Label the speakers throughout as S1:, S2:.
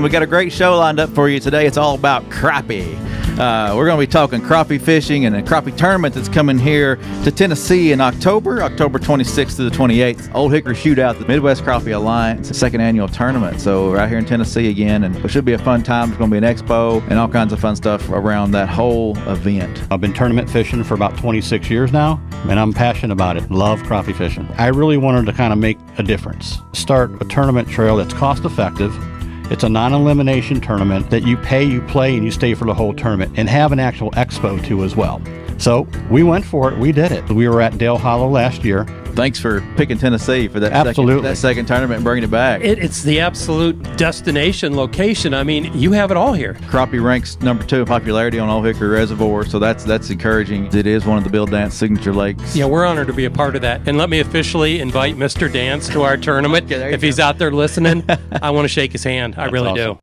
S1: We got a great show lined up for you today. It's all about crappie. We're going to be talking crappie fishing and a crappie tournament that's coming here to Tennessee in October 26th to the 28th. Old Hickory Shootout, the Midwest Crappie Alliance, second annual tournament. So right here in Tennessee again, and it should be a fun time. There's going to be an expo and all kinds of fun stuff around that whole event.
S2: I've been tournament fishing for about 26 years now, and I'm passionate about it. Love crappie fishing. I really wanted to kind of make a difference. Start a tournament trail that's cost effective. It's a non-elimination tournament that you pay, you play, and you stay for the whole tournament, and have an actual expo too as well. So we went for it. We did it. We were at Dale Hollow last year.
S1: Thanks for picking Tennessee for that second tournament and bringing it back.
S3: It's the absolute destination location. I mean, you have it all here.
S1: Crappie ranks #2 in popularity on Old Hickory Reservoir, so that's encouraging. It is one of the Bill Dance signature lakes.
S3: Yeah, we're honored to be a part of that. And let me officially invite Mr. Dance to our tournament.
S1: Okay,
S3: if he's out there listening, I want to shake his hand. I really do.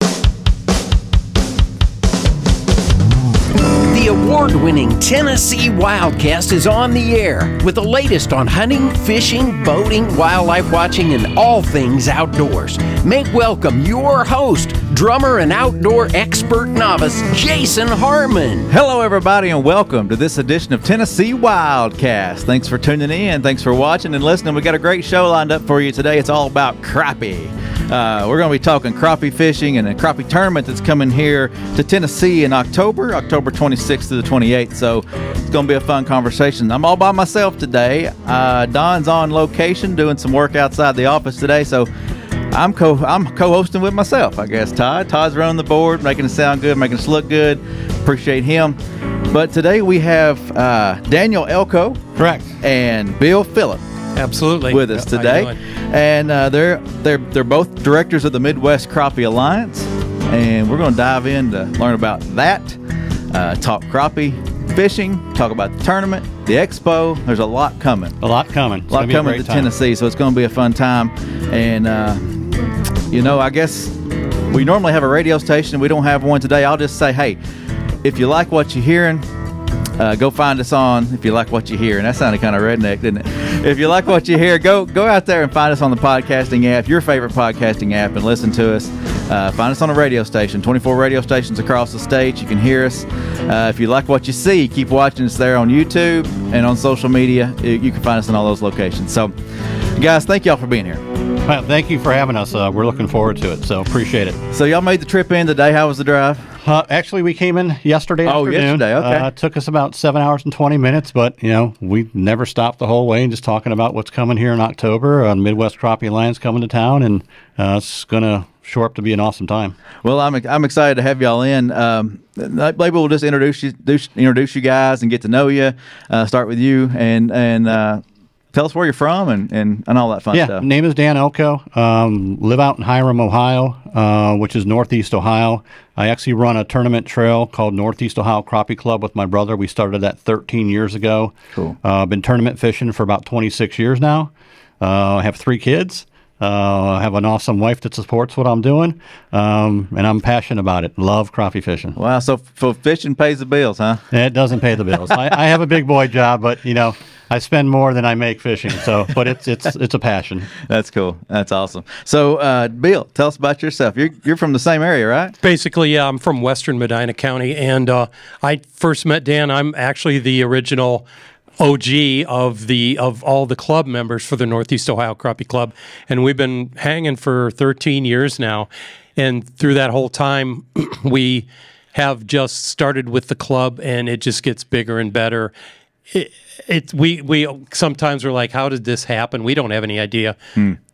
S4: The award-winning Tennessee WildCast is on the air with the latest on hunting, fishing, boating, wildlife watching, and all things outdoors. Make welcome your host, drummer and outdoor expert novice, Jason Harmon.
S1: Hello, everybody, and welcome to this edition of Tennessee WildCast. Thanks for tuning in. Thanks for watching and listening. We got a great show lined up for you today. It's all about crappie. We're going to be talking crappie fishing and a crappie tournament that's coming here to Tennessee in October 26th to the 28th. So it's going to be a fun conversation. I'm all by myself today. Don's on location doing some work outside the office today, so I'm co-hosting with myself, I guess. Todd's running the board, making it sound good, making us look good. Appreciate him. But today we have Daniel Elko,
S2: Correct,
S1: and Bill Phillip.
S3: Absolutely.
S1: With us today. And they're both directors of the Midwest Crappie Alliance, and we're going to dive in to learn about that, talk crappie fishing, talk about the tournament, the expo. There's a lot coming.
S2: A lot coming
S1: To Tennessee, so it's going to be a fun time. And I guess we normally have a radio station. We don't have one today. I'll just say, hey, if you like what you're hearing, go find us on If You Like What You Hear. And that sounded kind of redneck, didn't it? If you like what you hear, go out there and find us on the podcasting app, your favorite podcasting app, and listen to us. Find us on a radio station, 24 radio stations across the state. You can hear us. If you like what you see, keep watching us there on YouTube and on social media. You can find us in all those locations. So, guys, thank y'all for being here.
S2: Well, thank you for having us. We're looking forward to it, so appreciate it.
S1: So y'all made the trip in today. How was the drive?
S2: Actually, we came in yesterday afternoon.
S1: Oh, yesterday, okay.
S2: It took us about 7 hours and 20 minutes, but, we never stopped the whole way and just talking about what's coming here in October. Midwest Crappie Alliance coming to town, and it's going to show up to be an awesome time.
S1: Well, I'm excited to have y'all in. Maybe we'll just introduce you guys and get to know you. Start with you and tell us where you're from and all that fun stuff.
S2: Yeah, name is Dan Elko. Live out in Hiram, Ohio, which is Northeast Ohio. I actually run a tournament trail called Northeast Ohio Crappie Club with my brother. We started that 13 years ago.
S1: Cool.
S2: Been tournament fishing for about 26 years now. I have 3 kids. I have an awesome wife that supports what I'm doing, and I'm passionate about it. Love crappie fishing.
S1: Wow, so fishing pays the bills, huh?
S2: It doesn't pay the bills. I have a big boy job, but I spend more than I make fishing. So, but it's a passion.
S1: That's cool. That's awesome. So, Bill, tell us about yourself. You're from the same area, right?
S3: Basically, yeah. I'm from Western Medina County, and I first met Dan. I'm actually the original OG of all the club members for the Northeast Ohio Crappie Club, and we've been hanging for 13 years now. And through that whole time, we have just started with the club, and it just gets bigger and better. We sometimes are like, how did this happen? We don't have any idea,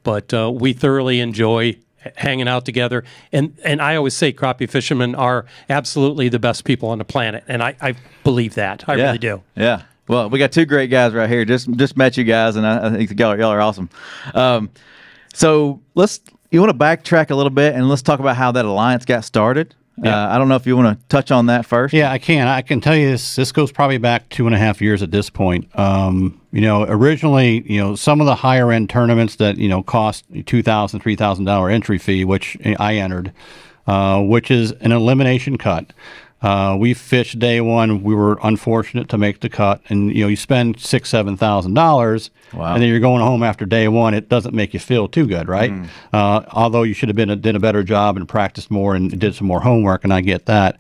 S3: but we thoroughly enjoy hanging out together. And I always say crappie fishermen are absolutely the best people on the planet, and I believe that. I really do.
S1: Yeah. Well, we got 2 great guys right here. Just met you guys, and I think y'all are awesome. So you want to backtrack a little bit, and let's talk about how that alliance got started. Yeah. I don't know if you want to touch on that first.
S2: Yeah, I can. I can tell you this goes probably back 2.5 years at this point. Originally, some of the higher end tournaments that, cost $2,000, $3,000 entry fee, which I entered, which is an elimination cut. We fished day one. We were unfortunate to make the cut, and you spend $6,000-7,000,
S1: Wow.
S2: and then you're going home after day one. It doesn't make you feel too good, right? Although you should have did a better job and practiced more and did some more homework, and I get that.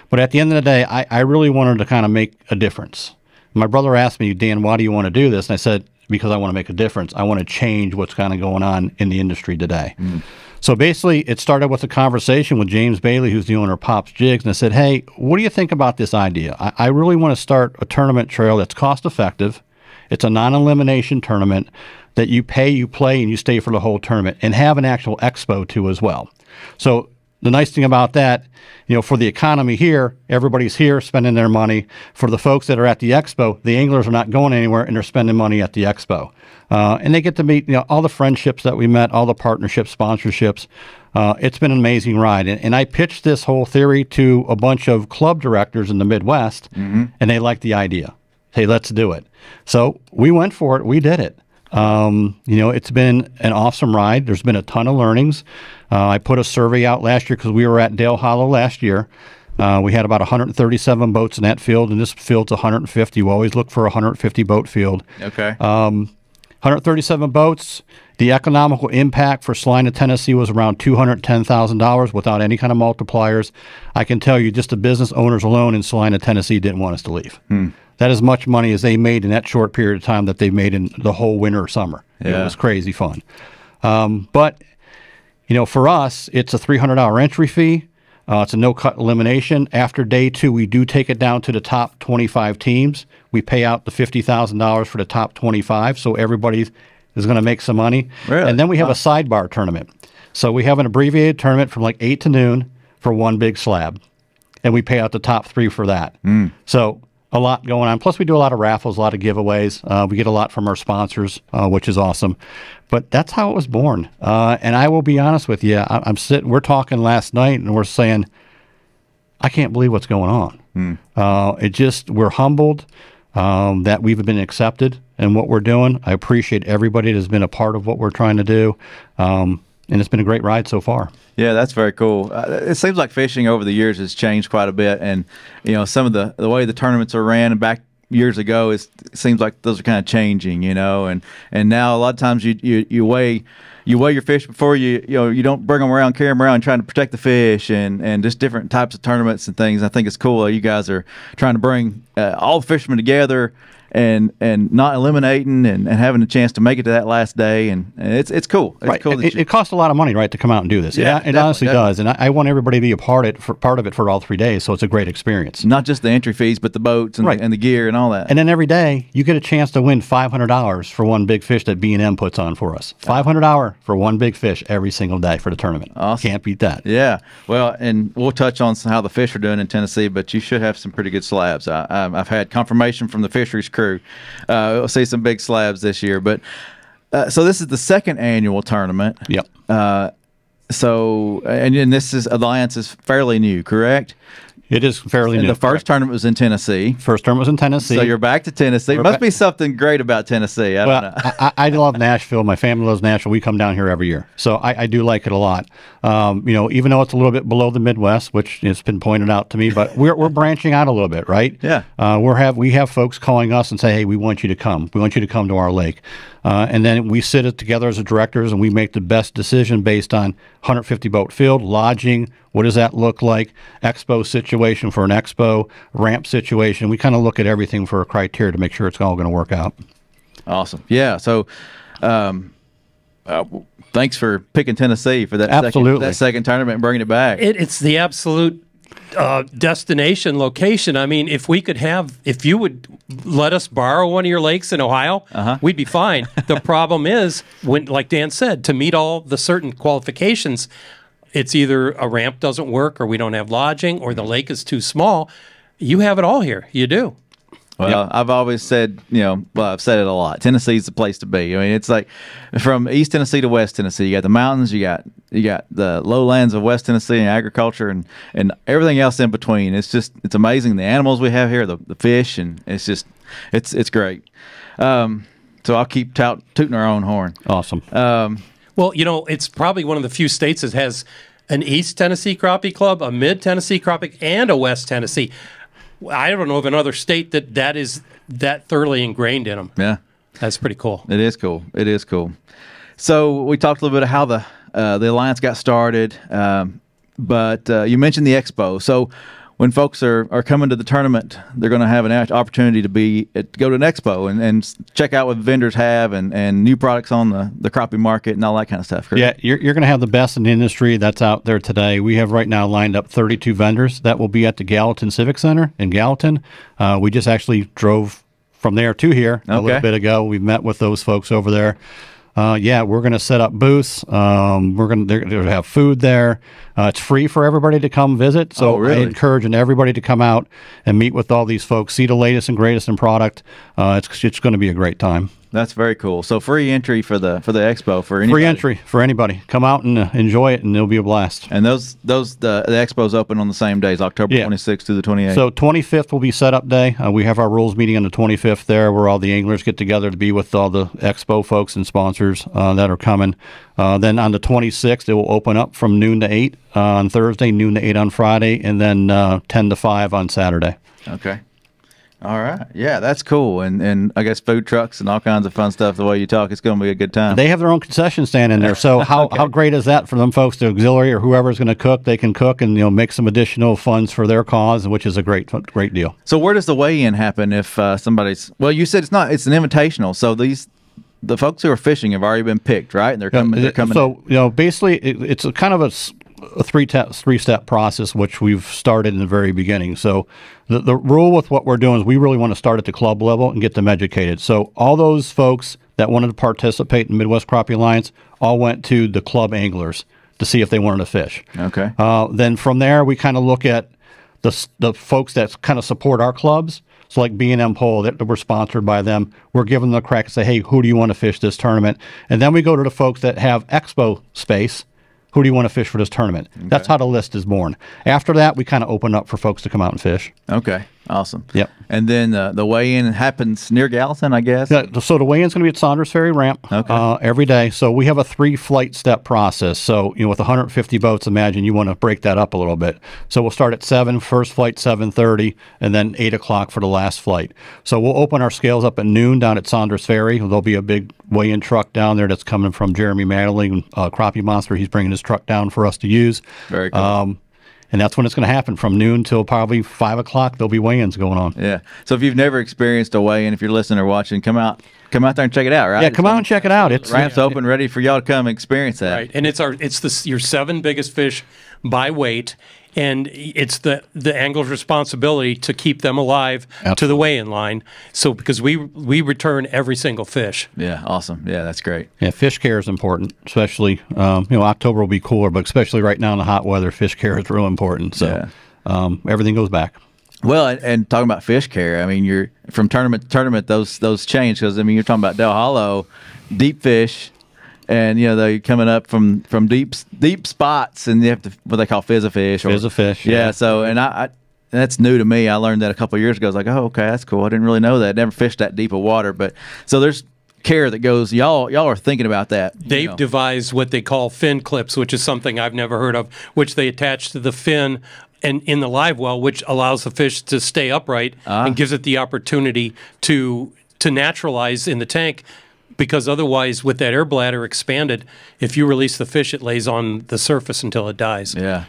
S2: But at the end of the day, I really wanted to kind of make a difference. My brother asked me, Dan, why do you want to do this? And I said, because I want to make a difference. I want to change what's kind of going on in the industry today. So basically, it started with a conversation with James Bailey, who's the owner of Pop's Jigs, and I said, hey, what do you think about this idea? I really want to start a tournament trail that's cost-effective. It's a non-elimination tournament that you pay, you play, and you stay for the whole tournament, and have an actual expo, too, as well. So the nice thing about that, for the economy here, everybody's here spending their money. For the folks that are at the expo, the anglers are not going anywhere, and they're spending money at the expo. And they get to meet all the friendships that we met, all the partnerships, sponsorships. It's been an amazing ride. And I pitched this whole theory to a bunch of club directors in the Midwest, and they liked the idea. Hey, let's do it. So we went for it. We did it. It's been an awesome ride. There's been a ton of learnings. I put a survey out last year because we were at Dale Hollow last year. We had about 137 boats in that field, and this field's 150. We always look for a 150 boat field.
S1: Okay.
S2: 137 boats. The economical impact for Salina, Tennessee was around $210,000 without any kind of multipliers. I can tell you just the business owners alone in Salina, Tennessee didn't want us to leave. That is as much money as they made in that short period of time that they made in the whole winter or summer.
S1: Yeah.
S2: It was crazy fun. But for us, it's a $300 entry fee. It's a no-cut elimination. After day two, we do take it down to the top 25 teams. We pay out the $50,000 for the top 25, so everybody is going to make some money.
S1: Really?
S2: And then we have a sidebar tournament. So we have an abbreviated tournament from like 8 to noon for one big slab, and we pay out the top 3 for that. So a lot going on. Plus, we do a lot of raffles, a lot of giveaways. We get a lot from our sponsors, which is awesome. But that's how it was born. And I will be honest with you. I'm sitting. We're talking last night, and we're saying, I can't believe what's going on. We're humbled that we've been accepted in what we're doing. I appreciate everybody that has been a part of what we're trying to do. And it's been a great ride so far.
S1: Yeah, that's very cool. It seems like fishing over the years has changed quite a bit, and some of the way the tournaments are ran back years ago, it seems like those are kind of changing, and now a lot of times you weigh your fish before you don't bring them around, carry them around, trying to protect the fish, and just different types of tournaments and things. I think it's cool. You guys are trying to bring all the fishermen together and not eliminating and having a chance to make it to that last day, and it's cool. It's
S2: right.
S1: cool.
S2: It costs a lot of money, right, to come out and do this.
S1: Yeah,
S2: it honestly does, and I want everybody to be a part of it for all 3 days, so it's a great experience.
S1: Not just the entry fees, but the boats and, and the gear and all that.
S2: And then every day you get a chance to win $500 for one big fish that B&M puts on for us. $500 for one big fish every single day for the tournament.
S1: Awesome.
S2: Can't beat that.
S1: Yeah. Well, and we'll touch on how the fish are doing in Tennessee, but you should have some pretty good slabs. I've had confirmation from the fisheries crew. We'll see some big slabs this year. But so this is the second annual tournament.
S2: Yep.
S1: So and this Alliance is fairly new, correct?
S2: It is fairly new.
S1: The first tournament was in Tennessee.
S2: First tournament was in Tennessee.
S1: So you're back to Tennessee. Must be something great about Tennessee. I don't know.
S2: I love Nashville. My family loves Nashville. We come down here every year. So I do like it a lot. Even though it's a little bit below the Midwest, which has been pointed out to me, but we're branching out a little bit, right?
S1: Yeah.
S2: We have folks calling us and say, hey, we want you to come. We want you to come to our lake. And then we sit it together as the directors, and we make the best decision based on 150 boat field, lodging, what does that look like, expo situation for an expo, ramp situation. We kind of look at everything for a criteria to make sure it's all going to work out.
S1: Awesome. Yeah. So thanks for picking Tennessee for that second tournament and bringing it back.
S3: It's the absolute destination location. I mean, if you would let us borrow one of your lakes in Ohio, we'd be fine. The problem is, like Dan said, to meet all the certain qualifications, it's either a ramp doesn't work, or we don't have lodging, or the lake is too small. You have it all here. You do.
S1: Well, I've always said, I've said it a lot. Tennessee's the place to be. I mean, it's like from East Tennessee to West Tennessee. You got the mountains, you got the lowlands of West Tennessee and agriculture and everything else in between. It's amazing the animals we have here, the fish, and it's great. So I'll keep tooting our own horn.
S2: Awesome.
S3: Well, it's probably one of the few states that has an East Tennessee Crappie Club, a Mid Tennessee Crappie, and a West Tennessee. I don't know of another state that is that thoroughly ingrained in them.
S1: Yeah.
S3: That's pretty cool.
S1: It is cool. It is cool. So we talked a little bit of how the Alliance got started, but you mentioned the Expo. So when folks are coming to the tournament, they're going to have an opportunity to go to an Expo and check out what vendors have and new products on the crappie market and all that kind of stuff. Correct?
S2: Yeah, you're going to have the best in the industry that's out there today. We have right now lined up 32 vendors that will be at the Gallatin Civic Center in Gallatin. We just actually drove from there to here a little bit ago. We met with those folks over there. We're going to set up booths. We're going to have food there. It's free for everybody to come visit. So
S1: really?
S2: I encourage everybody to come out and meet with all these folks, see the latest and greatest in product. It's going to be a great time.
S1: That's very cool. So free entry for the Expo for anybody.
S2: Free entry for anybody. Come out and enjoy it, and it'll be a blast.
S1: And the Expo's open on the same days, October 26th through the 28th.
S2: So 25th will be setup day. We have our rules meeting on the 25th there, where all the anglers get together to be with all the Expo folks and sponsors that are coming. Then on the 26th, it will open up from noon to 8 on Thursday, noon to 8 on Friday, and then 10 to 5 on Saturday.
S1: Okay. All right. Yeah, that's cool. And I guess food trucks and all kinds of fun stuff. The way you talk, it's going to be a good time.
S2: They have their own concession stand in there. So how great is that for them folks? The auxiliary or whoever's going to cook, they can cook and make some additional funds for their cause, which is a great deal.
S1: So where does the weigh-in happen if somebody's? Well, you said it's an invitational. So the folks who are fishing have already been picked, right? And they're coming.
S2: So basically, it's a kind of a three-step process, which we've started in the very beginning. So the rule with what we're doing is we really want to start at the club level and get them educated. So all those folks that wanted to participate in Midwest Crappie Alliance all went to the club anglers to see if they wanted to fish.
S1: Okay.
S2: Then from there, we kind of look at the folks that kind of support our clubs. So like B&M Pole, that we're sponsored by them. We're giving them a crack and say, hey, who do you want to fish this tournament? And then we go to the folks that have Expo space. Who do you want to fish for this tournament? Okay. That's how the list is born. After that, we kind of open up for folks to come out and fish.
S1: Okay, awesome.
S2: Yep.
S1: And then the weigh-in happens near Gallatin, I guess?
S2: Yeah, so the weigh-in is going to be at Saunders Ferry Ramp every day. So we have a 3-flight step process. So with 150 boats, imagine you want to break that up a little bit. So we'll start at 7, first flight 7:30, and then 8 o'clock for the last flight. So we'll open our scales up at noon down at Saunders Ferry. There'll be a big weigh-in truck down there that's coming from Jeremy Madeline, Crappie Monster. He's bringing his truck down for us to use.
S1: Very cool.
S2: And that's when it's going to happen. From noon till probably 5 o'clock, there'll be weigh-ins going on.
S1: Yeah. So if you've never experienced a weigh-in, if you're listening or watching, come out there and check it out, right?
S2: Yeah, come out and check it out.
S1: It's ramp's open, ready for y'all to come experience that.
S3: Right. And it's your 7 biggest fish by weight, and it's the angler's responsibility to keep them alive to the weigh-in line. So because we return every single fish.
S1: Yeah, awesome. Yeah, that's great.
S2: Yeah, fish care is important, especially October will be cooler, but especially right now in the hot weather, fish care is real important. So everything goes back.
S1: Well, and talking about fish care, I mean, you're from tournament to tournament, those change because I mean you're talking about Del Hollow, deep fish. And they're coming up from deep spots, and you have to what they call fizz-a-fish.
S2: Fizz-a-fish.
S1: Yeah. So, and I that's new to me. I learned that a couple of years ago. I was like, oh, okay, that's cool. I didn't really know that. Never fished that deep of water, but so there's care that goes. Y'all are thinking about that.
S3: They've devised what they call fin clips, which is something I've never heard of, which they attach to the fin and in the live well, which allows the fish to stay upright and gives it the opportunity to naturalize in the tank. Because otherwise, with that air bladder expanded, if you release the fish, it lays on the surface until it dies.
S2: Yeah.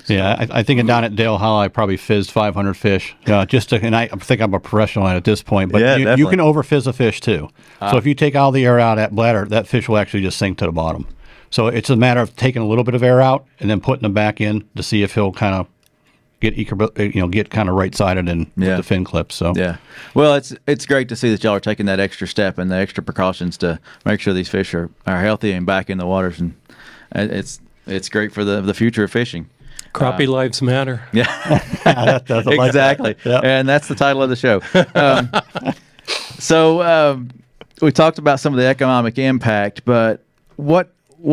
S2: Yeah, I think down at Dale Hollow, I probably fizzed 500 fish. And I think I'm a professional at this point. But you can over-fizz a fish, too. So if you take all the air out of that bladder, that fish will actually just sink to the bottom. So it's a matter of taking a little bit of air out and then putting them back in to see if he'll kind of get kind of right-sided and with the fin clips. So
S1: well, it's great to see that y'all are taking that extra step and the extra precautions to make sure these fish are healthy and back in the waters, and it's great for the future of fishing.
S3: Crappie lives matter.
S1: Yeah, exactly. Yep. And that's the title of the show. So we talked about some of the economic impact, but what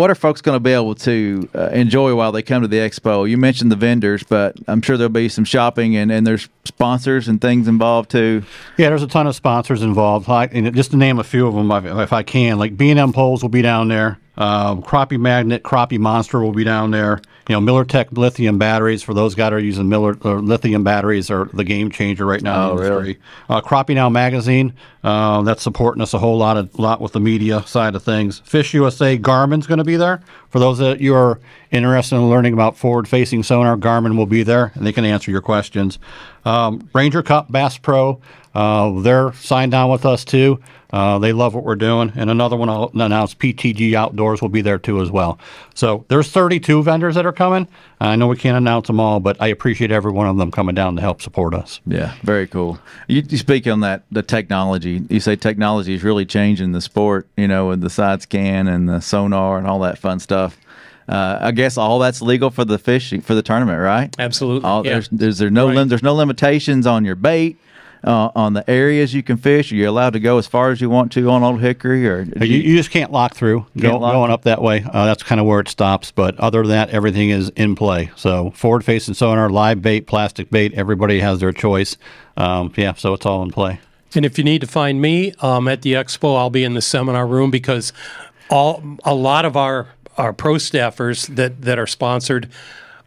S1: are folks going to be able to enjoy while they come to the Expo? You mentioned the vendors, but I'm sure there'll be some shopping and there's sponsors and things involved too.
S2: Yeah, there's a ton of sponsors involved. And just to name a few of them, if I can, like B&M Poles will be down there. Crappie Magnet, Crappie Monster will be down there. Miller Tech lithium batteries, for those guys that are using lithium batteries, are the game changer right now in the industry. Really? Crappie Now magazine, that's supporting us a whole lot with the media side of things. Fish USA, Garmin's going to be there. For those that you are interested in learning about forward-facing sonar, Garmin will be there, and they can answer your questions. Ranger Cup, Bass Pro, they're signed on with us too. They love what we're doing. And another one I'll announce, PTG Outdoors, will be there too as well. So there's 32 vendors that are coming. I know we can't announce them all, but I appreciate every one of them coming down to help support us.
S1: Yeah, very cool. You speak on that, the technology. You say technology is really changing the sport, with the side scan and the sonar and all that fun stuff. I guess all that's legal for the fishing, for the tournament, right?
S3: Absolutely.
S1: There's no limitations on your bait. On the areas you can fish? Are you allowed to go as far as you want to on Old Hickory? Or
S2: you just can't lock through going up that way. That's kind of where it stops. But other than that, everything is in play. So forward-facing sonar, live bait, plastic bait, everybody has their choice. So it's all in play.
S3: And if you need to find me at the Expo, I'll be in the seminar room, because a lot of our pro staffers that are sponsored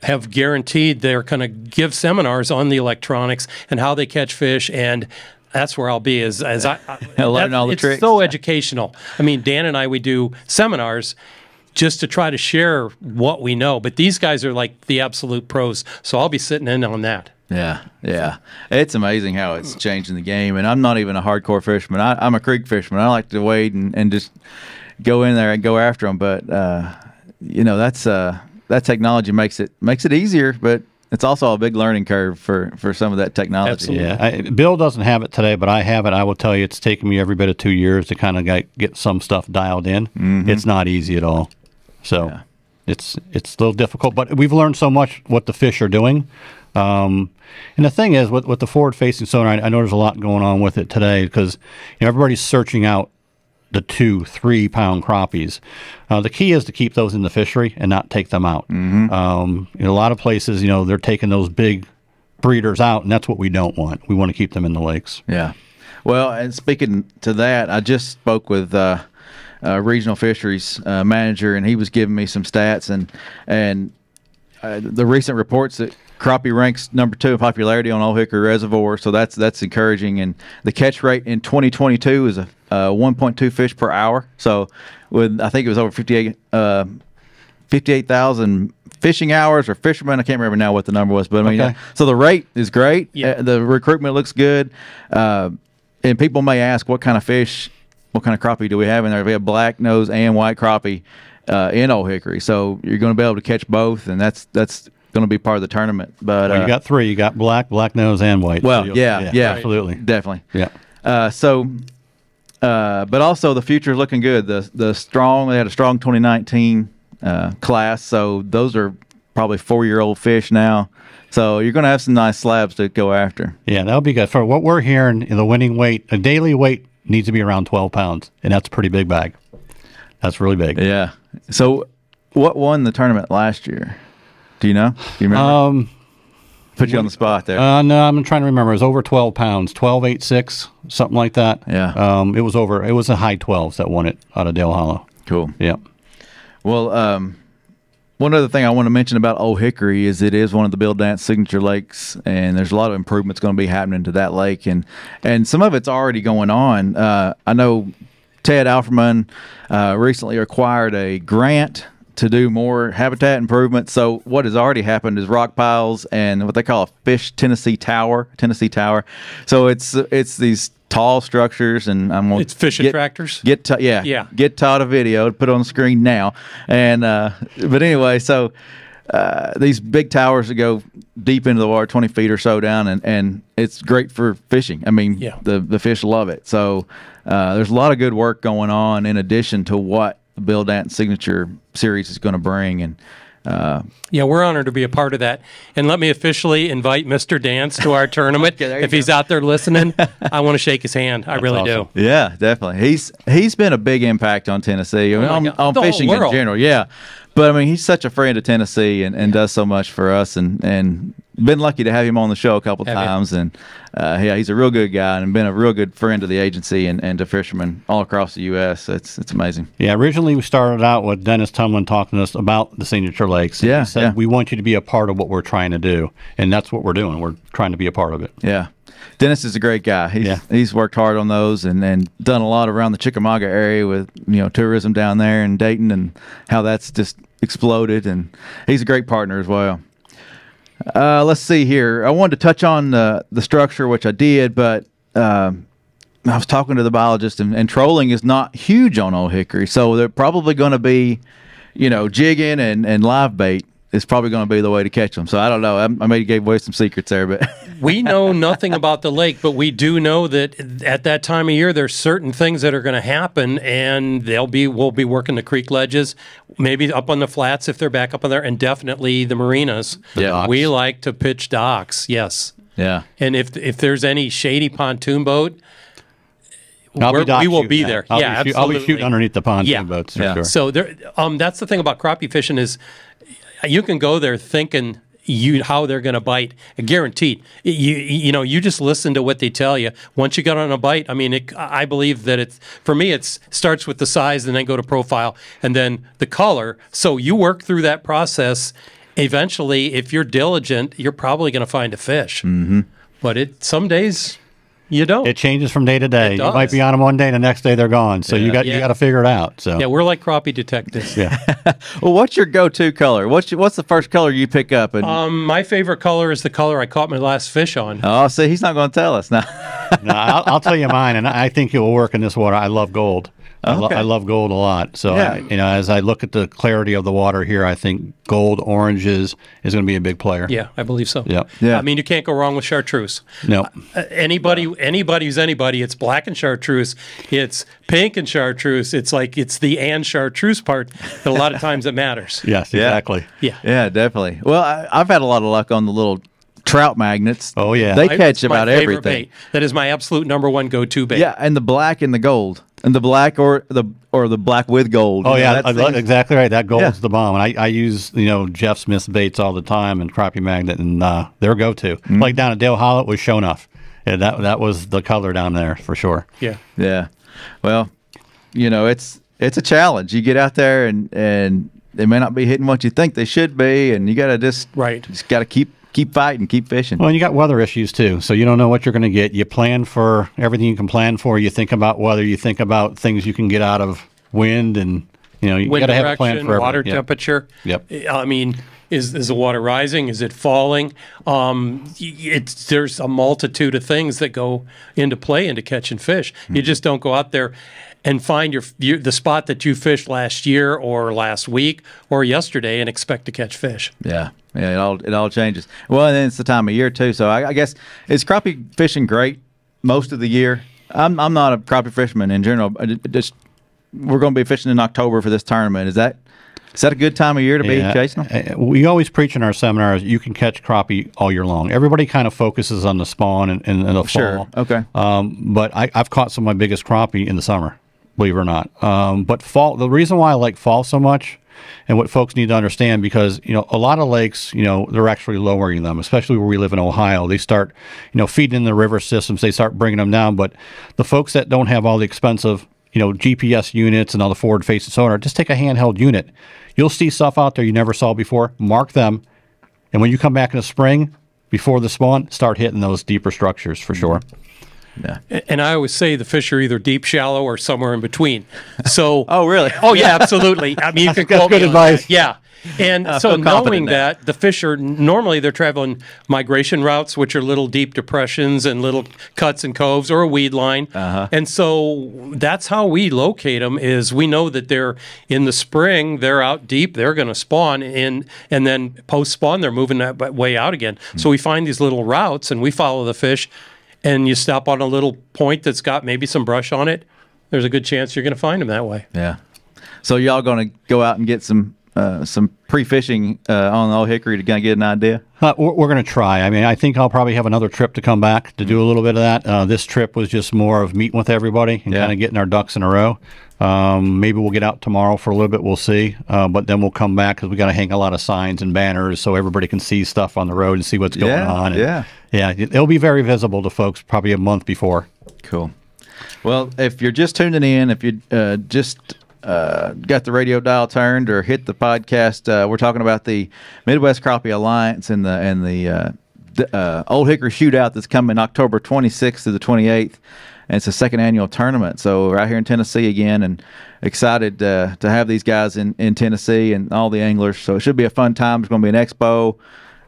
S3: have guaranteed they're going to give seminars on the electronics and how they catch fish, and that's where I'll be.
S1: Learn all the tricks.
S3: It's so educational. I mean, Dan and I, we do seminars just to try to share what we know, but these guys are like the absolute pros, so I'll be sitting in on that.
S1: Yeah. It's amazing how it's changing the game, and I'm not even a hardcore fisherman. I'm a creek fisherman. I like to wade and just go in there and go after them, but that technology makes it easier, but it's also a big learning curve for some of that technology.
S3: Absolutely.
S2: Yeah, Bill doesn't have it today, but I have it. I will tell you, it's taken me every bit of 2 years to kind of get some stuff dialed in. Mm-hmm. It's not easy at all. So it's a little difficult, but we've learned so much what the fish are doing. And the thing is, with the forward-facing sonar, I know there's a lot going on with it today, because everybody's searching out the 2-3 pound crappies. The key is to keep those in the fishery and not take them out. Mm-hmm. A lot of places, they're taking those big breeders out, and that's what we don't want. We want to keep them in the lakes.
S1: Yeah. Well, and speaking to that, I just spoke with regional fisheries manager, and he was giving me some stats, and the recent reports that crappie ranks number 2 in popularity on Old Hickory Reservoir, so that's encouraging. And the catch rate in 2022 is 1.2 fish per hour. So I think it was over 58,000 fishing hours or fishermen. I can't remember now what the number was, but I mean, so the rate is great.
S3: Yeah.
S1: The recruitment looks good. And people may ask, what kind of fish, what kind of crappie do we have in there? We have black nose and white crappie in Old Hickory. So you're going to be able to catch both, and that's going to be part of the tournament. But
S2: you got 3. You got black nose, and white.
S1: Well,
S2: so
S1: yeah,
S2: absolutely,
S1: definitely.
S2: Yeah.
S1: But also the future is looking good. They had a strong 2019 class, so those are probably 4-year-old fish now. So you're going to have some nice slabs to go after.
S2: Yeah, that'll be good. For what we're hearing, the winning weight, a daily weight needs to be around 12 pounds, and that's a pretty big bag. That's really big.
S1: Yeah. So what won the tournament last year? Do you know? Do you remember? Put you on the spot there.
S2: No, I'm trying to remember. It was over 12 pounds, 12.86, something like that.
S1: Yeah.
S2: It was a high 12s that won it out of Dale Hollow.
S1: Cool.
S2: Yeah.
S1: Well, one other thing I want to mention about Old Hickory is it is one of the Bill Dance signature lakes, and there's a lot of improvements going to be happening to that lake, and some of it's already going on. I know Ted Alferman recently acquired a grant to do more habitat improvements. So what has already happened is rock piles and what they call a fish Tennessee tower. So it's these tall structures, and
S3: it's fish attractors.
S1: Get Todd a video to put on the screen now. And but anyway, so these big towers that go deep into the water, 20 feet or so down, and it's great for fishing. I mean, the fish love it. So there's a lot of good work going on in addition to what the Bill Dance Signature Series is going to bring. And
S3: we're honored to be a part of that. And let me officially invite Mr. Dance to our tournament. If he's out there listening, I want to shake his hand. I really do.
S1: Yeah, definitely. He's been a big impact on Tennessee, on fishing in general. Yeah. But I mean, he's such a friend of Tennessee and does so much for us. And been lucky to have him on the show a couple
S3: Have you?
S1: times, and yeah, he's a real good guy and been a real good friend to the agency and to fishermen all across the U.S. It's amazing.
S2: Yeah, originally we started out with Dennis Tumlin talking to us about the signature lakes.
S1: Yeah,
S2: He said,
S1: yeah.
S2: we want you to be a part of what we're trying to do, and that's what we're doing. We're trying to be a part of it.
S1: Yeah. Dennis is a great guy. He's worked hard on those and done a lot around the Chickamauga area with tourism down there and Dayton and how that's just exploded, and he's a great partner as well. Let's see here. I wanted to touch on the structure, which I did, but I was talking to the biologist, and trolling is not huge on Old Hickory, so they're probably going to be, jigging and live bait is probably going to be the way to catch them. So I don't know. I maybe gave away some secrets there, but
S3: We know nothing about the lake, but we do know that at that time of year, there's certain things that are going to happen, and we'll be working the creek ledges, maybe up on the flats if they're back up on there, and definitely the marinas.
S1: Yeah.
S3: We like to pitch docks, yes.
S1: yeah.
S3: And if there's any shady pontoon boat,
S2: I'll
S3: we will
S2: shooting
S3: be
S2: that.
S3: there.
S2: I'll
S3: yeah,
S2: be
S3: absolutely.
S2: I'll be shooting underneath the pontoon
S3: Yeah.
S2: boats for
S1: Yeah.
S2: sure.
S3: So there, that's the thing about crappie fishing is you can go there thinking how they're going to bite. Guaranteed. You just listen to what they tell you. Once you get on a bite, I mean, I believe that for me, it starts with the size and then go to profile and then the color. So you work through that process. Eventually, if you're diligent, you're probably going to find a fish. Mm-hmm. But some days you don't.
S2: It changes from day to day.
S3: It
S2: You might
S3: does.
S2: be on them one day, and the next day they're gone. So you got to figure it out. So
S3: Yeah, we're like crappie detectives.
S2: yeah.
S1: Well, what's your go-to color? What's the first color you pick up? And
S3: My favorite color is the color I caught my last fish on.
S1: oh, see, he's not going to tell us now.
S2: No, I'll tell you mine, and I think it will work in this water. I love gold.
S1: Okay.
S2: I love gold a lot. So,
S1: Yeah.
S2: as I look at the clarity of the water here, I think gold, oranges is going to be a big player.
S3: Yeah, I believe so.
S2: Yep.
S1: Yeah.
S3: I mean, you can't go wrong with chartreuse.
S2: No.
S3: Anybody who's anybody, it's black and chartreuse, it's pink and chartreuse. It's the and chartreuse part that a lot of times it matters.
S2: Yes,
S1: Yeah.
S2: exactly.
S3: Yeah.
S1: Yeah, definitely. Well, I've had a lot of luck on the little trout magnets.
S2: Oh, yeah.
S1: They
S3: It's
S1: catch
S3: my
S1: about
S3: favorite
S1: everything.
S3: bait. That is my absolute number one go-to bait.
S1: Yeah, and the black and the gold, and the black or the black with gold.
S2: Oh,
S1: You know,
S2: yeah,
S1: that
S2: I
S1: thing-
S2: exactly right. That gold's
S1: Yeah.
S2: the bomb. And I use, Jeff Smith's baits all the time and Crappie Magnet, and their go-to.
S1: Mm-hmm.
S2: Like down at Dale Hollow, it was Show Enough. Yeah, that was the color down there for sure.
S3: Yeah.
S1: Yeah. Well, it's a challenge. You get out there and they may not be hitting what you think they should be, and you got to just got to keep fighting, keep fishing.
S2: Well, and you got weather issues too, so you don't know what you're going to get. You plan for everything you can plan for. You think about weather. You think about things you can get out of wind, and you
S3: Wind
S2: got to have a plan
S3: direction,
S2: for
S3: water
S2: everything. Yep.
S3: temperature.
S2: Yep.
S3: I mean, is the water rising? Is it falling? There's a multitude of things that go into play into catching fish. You just don't go out there and find the spot that you fished last year or last week or yesterday and expect to catch fish.
S1: Yeah. Yeah, it all changes. Well, and then it's the time of year too. So I guess is crappie fishing great most of the year? I'm not a crappie fisherman in general. We're going to be fishing in October for this tournament. Is that a good time of year to be chasing them?
S2: We always preach in our seminars you can catch crappie all year long. Everybody kind of focuses on the spawn and the
S1: Sure.
S2: fall.
S1: Okay.
S2: But I've caught some of my biggest crappie in the summer, believe it or not. But fall, the reason why I like fall so much, and what folks need to understand, because a lot of lakes, they're actually lowering them, especially where we live in Ohio. They start, feeding in the river systems. They start bringing them down. But the folks that don't have all the expensive, GPS units and all the forward-facing sonar, just take a handheld unit. You'll see stuff out there you never saw before. Mark them, and when you come back in the spring, before the spawn, start hitting those deeper structures for sure.
S1: Yeah.
S3: And I always say the fish are either deep, shallow, or somewhere in between. So,
S1: Oh, really?
S3: oh yeah, absolutely. I mean, you can
S2: That's
S3: quote
S2: good
S3: me on
S2: advice.
S3: that. Yeah. And so
S1: feel confident
S3: knowing
S1: in that.
S3: that the fish are normally they're traveling migration routes, which are little deep depressions and little cuts and coves or a weed line. And so that's how we locate them is we know that they're in the spring, they're out deep, they're going to spawn and then post spawn, they're moving that way out again. So we find these little routes and we follow the fish and you stop on a little point that's got maybe some brush on it. There's a good chance you're going to find them that way.
S1: Yeah. So y'all going to go out and get some pre-fishing on the Old Hickory to kind of get an idea?
S2: We're going to try. I mean, I think I'll probably have another trip to come back to do a little bit of that. This trip was just more of meeting with everybody and kind of getting our ducks in a row. Maybe we'll get out tomorrow for a little bit. We'll see. But then we'll come back because we got to hang a lot of signs and banners so everybody can see stuff on the road and see what's going on. And, yeah, it'll be very visible to folks probably a month before.
S1: Cool. Well, if you're just tuning in, if you just got the radio dial turned or hit the podcast, we're talking about the Midwest Crappie Alliance and the Old Hickory Shootout that's coming October 26th to the 28th. And it's a second annual tournament. So we're out here in Tennessee again, and excited to have these guys in Tennessee and all the anglers. So it should be a fun time. There's going to be an expo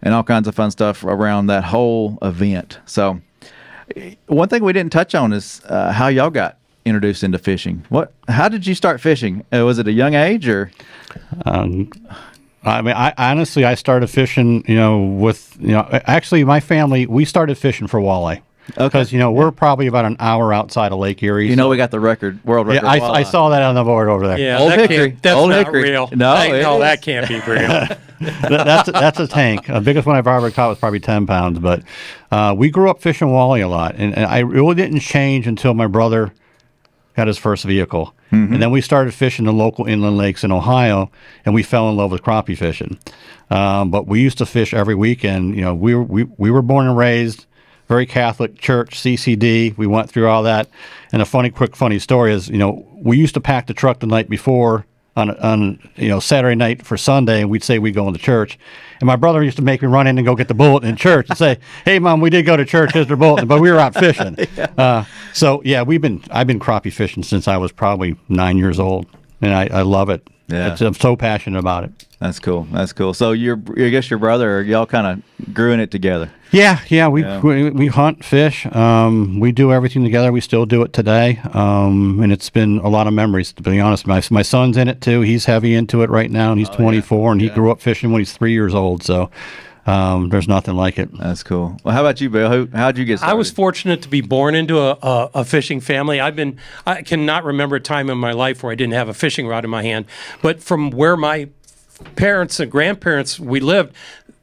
S1: and all kinds of fun stuff around that whole event. So one thing we didn't touch on is how y'all got introduced into fishing. How did you start fishing? Was it a young age or?
S2: I mean, I honestly started fishing, actually my family, we started fishing for walleye. Because, we're probably about an hour outside of Lake Erie.
S1: We got the world record.
S2: Yeah, I saw that on the board over there.
S3: Yeah,
S1: Old Hickory.
S3: That's
S1: Old
S3: not
S1: Hickory.
S3: real.
S1: No,
S3: that can't be real.
S2: That's a tank. The biggest one I've ever caught was probably 10 pounds. But we grew up fishing walleye a lot. And I really didn't change until my brother got his first vehicle. Mm-hmm. And then we started fishing the local inland lakes in Ohio, and we fell in love with crappie fishing. But we used to fish every weekend. We were born and raised very Catholic church, CCD. We went through all that. And a funny story is, we used to pack the truck the night before on Saturday night for Sunday, and we'd say we'd go into church. And my brother used to make me run in and go get the bulletin in church and say, "Hey, Mom, we did go to church. Here's the bulletin." But we were out fishing. I've been crappie fishing since I was probably 9 years old, and I love it. Yeah. I'm so passionate about it.
S1: That's cool. So I guess your brother, y'all kind of grew in it together.
S2: Yeah. We hunt, fish. We do everything together. We still do it today. And it's been a lot of memories, to be honest. My son's in it too. He's heavy into it right now, and he's 24, and he grew up fishing when he's 3 years old. So there's nothing like it.
S1: That's cool. Well, how about you, Bill? How'd you get started?
S3: I was fortunate to be born into a fishing family. I cannot remember a time in my life where I didn't have a fishing rod in my hand. But from where my parents and grandparents we lived,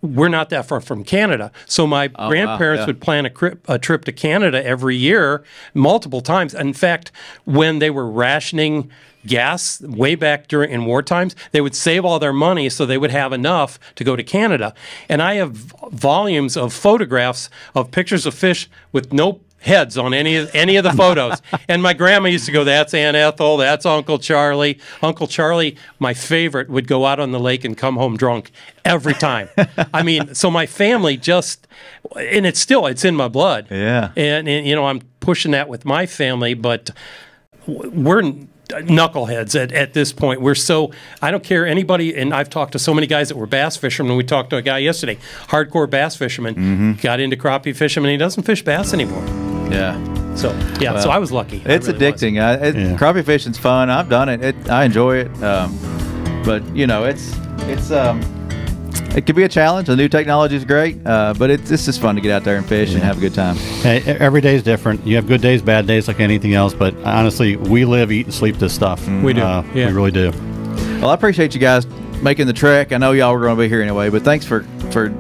S3: we're not that far from Canada. So my grandparents would plan a trip to Canada every year, multiple times. In fact, when they were rationing gas way back in war times, they would save all their money so they would have enough to go to Canada. And I have volumes of photographs of pictures of fish with no heads on any of the photos. And my grandma used to go, "That's Aunt Ethel, that's Uncle Charlie." Uncle Charlie, my favorite, would go out on the lake and come home drunk every time. I mean, so my family and it's in my blood.
S1: Yeah.
S3: And I'm pushing that with my family, but we're knuckleheads at this point. I don't care anybody, and I've talked to so many guys that were bass fishermen. We talked to a guy yesterday, hardcore bass fisherman, got into crappie fishing, and he doesn't fish bass anymore.
S1: Yeah.
S3: So so I was lucky.
S1: It's really addicting. Crappie fishing's fun. I've done it. I enjoy it. But it can be a challenge. The new technology is great, but it's just fun to get out there and fish and have a good time.
S2: Hey, every day is different. You have good days, bad days, like anything else. But honestly, we live, eat, and sleep this stuff.
S3: We do.
S2: We really do.
S1: Well, I appreciate you guys making the trek. I know y'all were going to be here anyway, but thanks for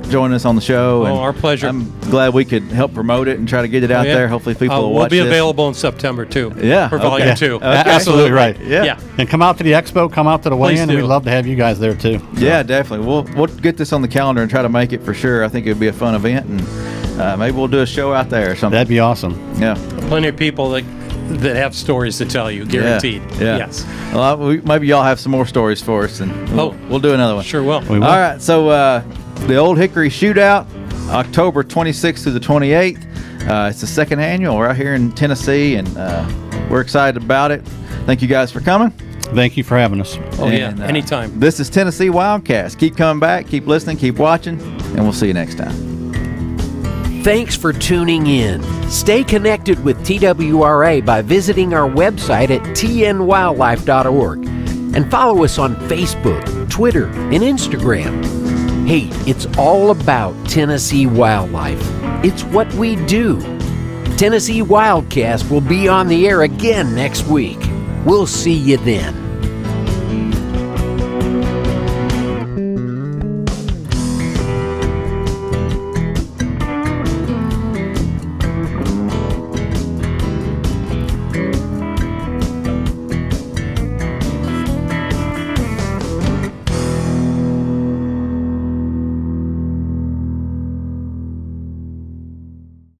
S1: joining us on the show.
S3: Oh, our pleasure.
S1: I'm glad we could help promote it and try to get it out there. Hopefully people will watch
S3: We'll be
S1: this.
S3: available in September, too.
S1: Yeah.
S3: For Volume 2.
S1: Okay.
S2: Absolutely right.
S1: Yeah.
S2: And come out to the Expo, come out to the weigh-in. We'd love to have you guys there, too.
S1: Yeah, definitely. We'll get this on the calendar and try to make it for sure. I think it would be a fun event, and maybe we'll do a show out there or something.
S2: That'd be awesome.
S1: Yeah.
S3: Plenty of people that have stories to tell you, guaranteed.
S1: Yeah.
S3: Yes.
S1: Well, maybe y'all have some more stories for us, and we'll do another one.
S3: Sure will.
S2: We will.
S1: All right, so the Old Hickory Shootout, October 26th through the 28th. It's the second annual. We're out here in Tennessee, and we're excited about it. Thank you guys for coming.
S2: Thank you for having us.
S3: Anytime.
S1: This is Tennessee WildCast. Keep coming back, keep listening, keep watching, and we'll see you next time.
S4: Thanks for tuning in. Stay connected with TWRA by visiting our website at tnwildlife.org and follow us on Facebook, Twitter, and Instagram. Hey, it's all about Tennessee wildlife. It's what we do. Tennessee WildCast will be on the air again next week. We'll see you then.